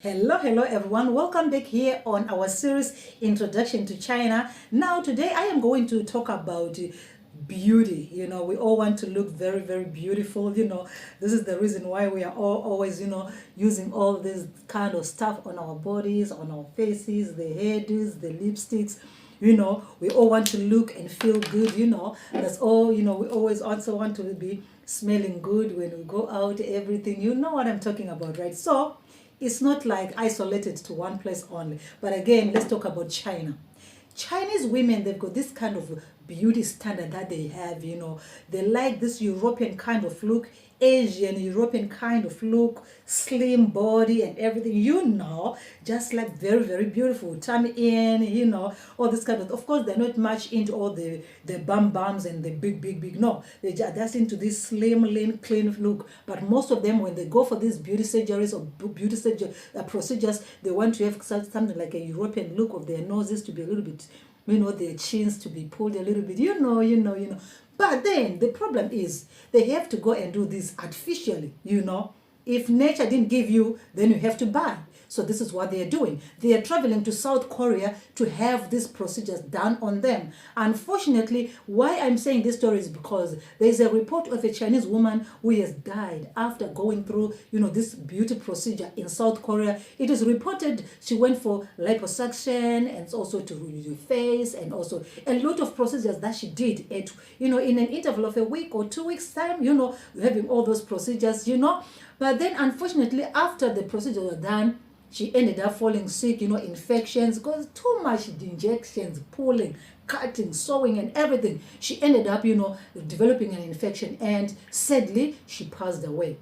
Hello everyone. Welcome back here on our series Introduction to China. Now today I am going to talk about beauty. We all want to look very beautiful. This is the reason why we are all always using all this kind of stuff on our bodies, on our faces, the hairdos, the lipsticks. We all want to look and feel good. That's all. We always also want to be smelling good when we go out, everything. You know what I'm talking about, right? So it's not like isolated to one place only. But again, let's talk about China. Chinese women, they've got this kind of beauty standard that they have. They like this European kind of look, Asian European kind of look, slim body and everything. Just like very beautiful, tummy in. All this kind of course, they're not much into all the bums and the big. No, they're just into this slim, lean, clean look. But most of them, when they go for these beauty surgeries or beauty procedures, they want to have something like a European look of their noses to be a little bit, their chins to be pulled a little bit. But then the problem is they have to go and do this artificially. If nature didn't give you, then you have to buy. So this is what they are doing. They are traveling to South Korea to have these procedures done on them. Unfortunately, why I'm saying this story is because there is a report of a Chinese woman who has died after going through, this beauty procedure in South Korea. It is reported she went for liposuction and also to the face and also a lot of procedures that she did at, in an interval of a week or 2 weeks time, having all those procedures. But then unfortunately, after the procedures were done, she ended up falling sick, infections, because too much injections, pulling, cutting, sewing, and everything. She ended up, developing an infection, and sadly, she passed away.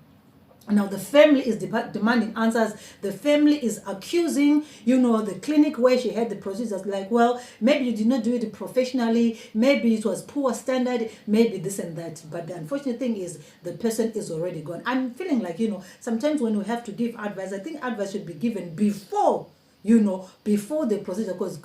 Now the family is demanding answers. The family is accusing, the clinic where she had the procedures, like, well, maybe you did not do it professionally, maybe it was poor standard, maybe this and that. But the unfortunate thing is the person is already gone. I'm feeling like, sometimes when we have to give advice, I think advice should be given before, before the procedure, because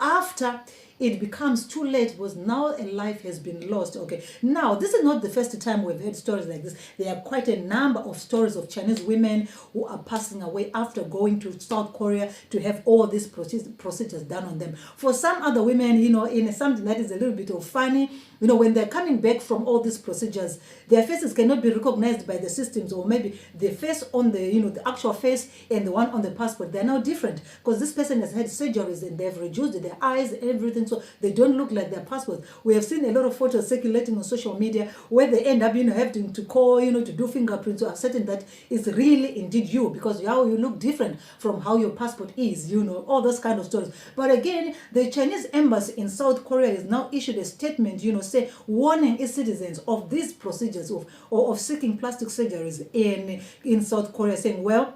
after it becomes too late, because now a life has been lost. Okay, now this is not the first time we've heard stories like this. There are quite a number of stories of Chinese women who are passing away after going to South Korea to have all these procedures done on them. For some other women, in something that is a little bit of funny, when they're coming back from all these procedures, their faces cannot be recognized by the systems, or maybe the face on the actual face and the one on the passport, they're now different, because this person has had surgeries and they've reduced their eyes and everything, so they don't look like their passports. We have seen a lot of photos circulating on social media where they end up, having to call, to do fingerprints to ascertain that it's really indeed you, because how you look different from how your passport is, all those kind of stories. But again, the Chinese embassy in South Korea has now issued a statement, say, warning its citizens of these procedures of seeking plastic surgeries in South Korea, saying, well,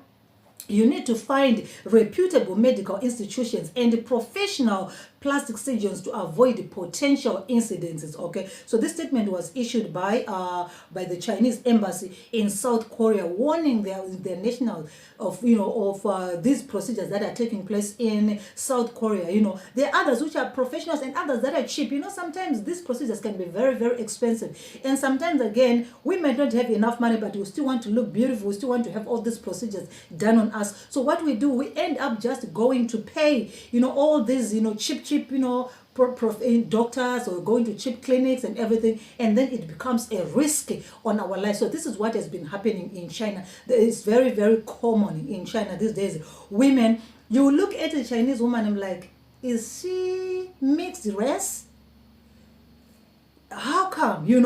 you need to find reputable medical institutions and professional plastic surgeons to avoid potential incidences. Okay, so this statement was issued by the Chinese embassy in South Korea, warning their national of these procedures that are taking place in South Korea. There are others which are professionals and others that are cheap. Sometimes these procedures can be very expensive, and sometimes again we might not have enough money, but we still want to look beautiful. We still want to have all these procedures done on us. So what we do, we end up just going to pay all these cheap doctors, or going to cheap clinics and everything, and then it becomes a risk on our life. So this is what has been happening in China. It's very common in China these days. Women, you look at a Chinese woman, I'm like, is she mixed race? How come? You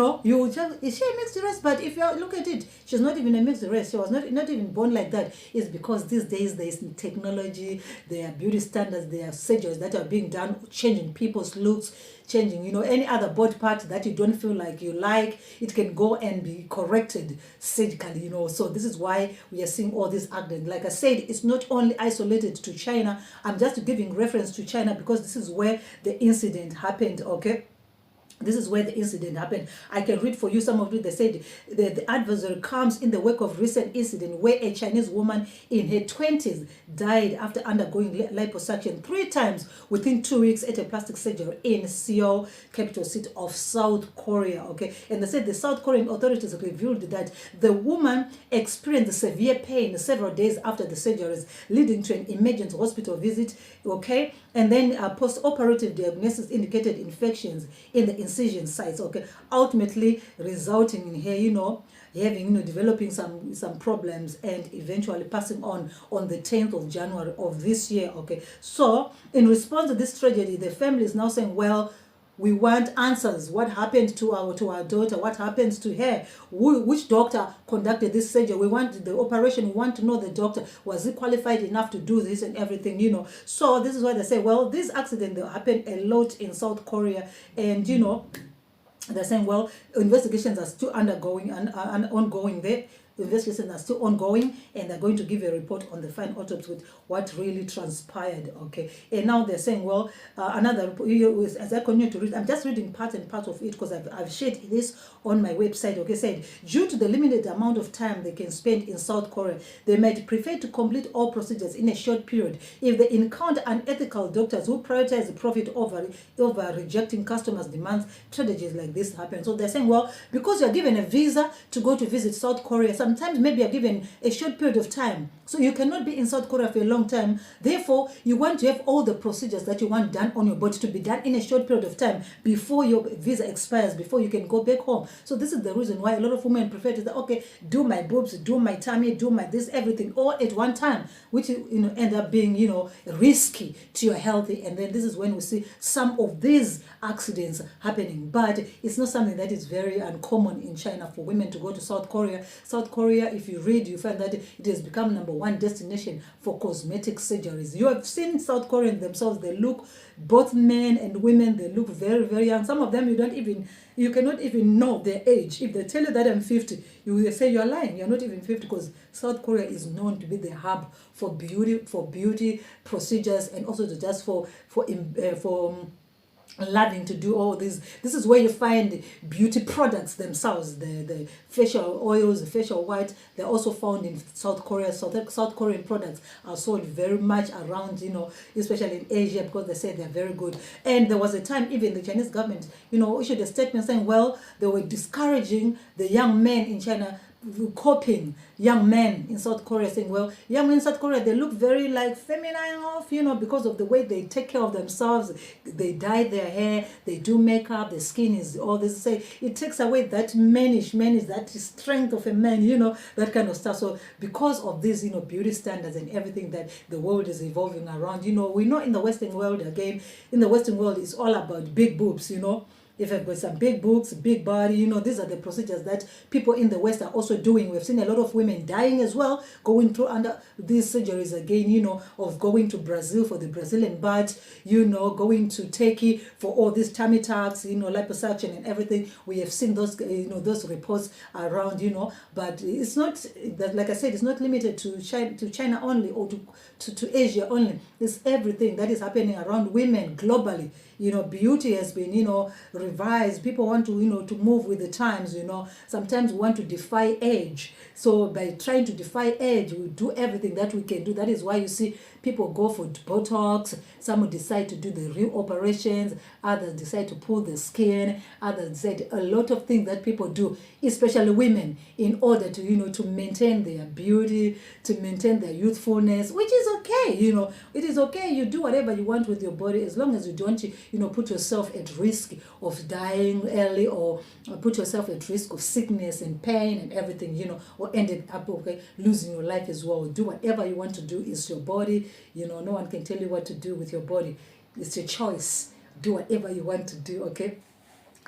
just, is she a mixed race? But if you look at it, she's not even a mixed race. She was not even born like that. It's because these days there is technology, there are beauty standards, there are surgeries that are being done, changing people's looks, changing any other body part that you don't feel like you like, it can go and be corrected surgically. So this is why we are seeing all this accident. Like I said, it's not only isolated to China. I'm just giving reference to China because this is where the incident happened. Okay. This is where the incident happened. I can read for you some of it. They said the adversary comes in the wake of recent incident where a Chinese woman in her 20s died after undergoing liposuction 3 times within 2 weeks at a plastic surgery in Seoul, capital city of South Korea. Okay, and they said the South Korean authorities revealed that the woman experienced severe pain several days after the surgeries, leading to an emergency hospital visit. Okay, and then post-operative diagnosis indicated infections in the incision sites, okay, ultimately resulting in her, having, developing some problems and eventually passing on the 10th of January of this year, okay. So in response to this tragedy, the family is now saying, well, we want answers. What happened to our daughter? What happens to her? Which doctor conducted this surgery? We want the operation. We want to know the doctor. Was he qualified enough to do this and everything? So this is why they say, well, this accident happened a lot in South Korea, and they're saying, well, investigations are still undergoing and ongoing there. Investigations are still ongoing, and they're going to give a report on the final autopsy with what really transpired. Okay, and now they're saying, well, another report. As I continue to read, I'm just reading part and part of it because I've shared this on my website. Okay, said due to the limited amount of time they can spend in South Korea, they might prefer to complete all procedures in a short period if they encounter unethical doctors who prioritize profit over rejecting customers' demands. Strategies like this happen. So they're saying, well, because you're given a visa to go to visit South Korea, sometimes maybe you're given a short period of time, so you cannot be in South Korea for a long time. Therefore, you want to have all the procedures that you want done on your body to be done in a short period of time before your visa expires, before you can go back home. So this is the reason why a lot of women prefer to say, okay, do my boobs, do my tummy, do my this, everything all at one time, which end up being risky to your health. And then this is when we see some of these accidents happening. But it's not something that is very uncommon in China for women to go to South Korea. South Korea, if you read, you find that it has become #1 destination for cosmetic surgeries. You have seen South Koreans themselves, they look, both men and women, they look very, very young. Some of them you cannot even know their age. If they tell you that I'm 50, you will say you're lying. You're not even 50, because South Korea is known to be the hub for beauty procedures, and also to just for loving to do all this. This is where you find beauty products themselves, the facial oils, the facial white. They're also found in South Korea. So the South Korean products are sold very much around, especially in Asia, because they say they're very good. And there was a time even the Chinese government, issued a statement saying, well, they were discouraging the young men in China, copying young men in South Korea, saying, well, young men in South Korea, they look very like feminine off, because of the way they take care of themselves. They dye their hair, they do makeup, the skin is all this. Say it takes away that manish, that strength of a man, that kind of stuff. So because of this, beauty standards and everything that the world is evolving around, we know in the Western world, again, in the Western world, it's all about big boobs, If I've got some big boobs, big body, these are the procedures that people in the West are also doing. We've seen a lot of women dying as well, going through under these surgeries again, of going to Brazil for the Brazilian butt, going to Turkey for all these tummy tucks, liposuction and everything. We have seen those, those reports around, but it's not, that, like I said, it's not limited to China only, or to Asia only. It's everything that is happening around women globally. Beauty has been, revised. People want to, to move with the times, Sometimes we want to defy age. So by trying to defy age, we do everything that we can do. That is why you see people go for Botox. Some decide to do the real operations. Others decide to pull the skin. Others decide a lot of things that people do, especially women, in order to, to maintain their beauty, to maintain their youthfulness, which is okay. It is okay. You do whatever you want with your body, as long as you don't, put yourself at risk of dying early, or put yourself at risk of sickness and pain and everything, or ended up losing your life as well. Do whatever you want to do. It's your body. No one can tell you what to do with your body. It's your choice. Do whatever you want to do, okay?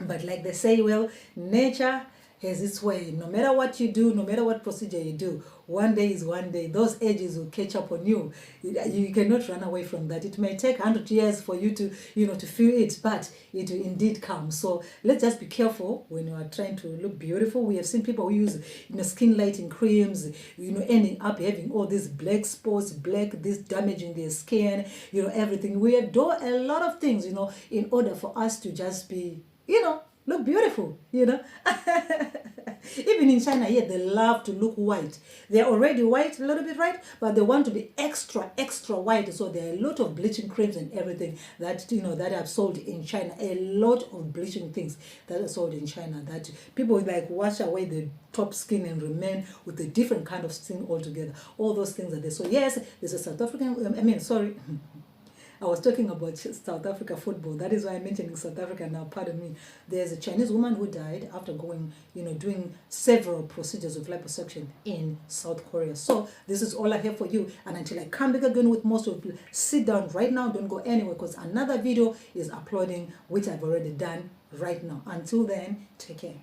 But like they say, well, nature has its way. No matter what you do, no matter what procedure you do, one day is one day. Those edges will catch up on you. You cannot run away from that. It may take 100 years for you to, to feel it, but it will indeed come. So let's just be careful when you are trying to look beautiful. We have seen people who use, skin lightening creams, ending up having all these black spots, this damaging their skin, everything. We do a lot of things, in order for us to just be look beautiful. Even in China here, they love to look white. They're already white, a little bit, right? But they want to be extra, extra white. So there are a lot of bleaching creams and everything that are sold in China. A lot of bleaching things that are sold in China that people like wash away the top skin and remain with a different kind of skin altogether. All those things are there. So yes, there's a South African, sorry. I was talking about South Africa football. That is why I'm mentioning South Africa now. Pardon me. There's a Chinese woman who died after doing several procedures of liposuction in South Korea. So this is all I have for you. And until I come back again with most of you, sit down right now. Don't go anywhere because another video is uploading, which I've already done right now. Until then, take care.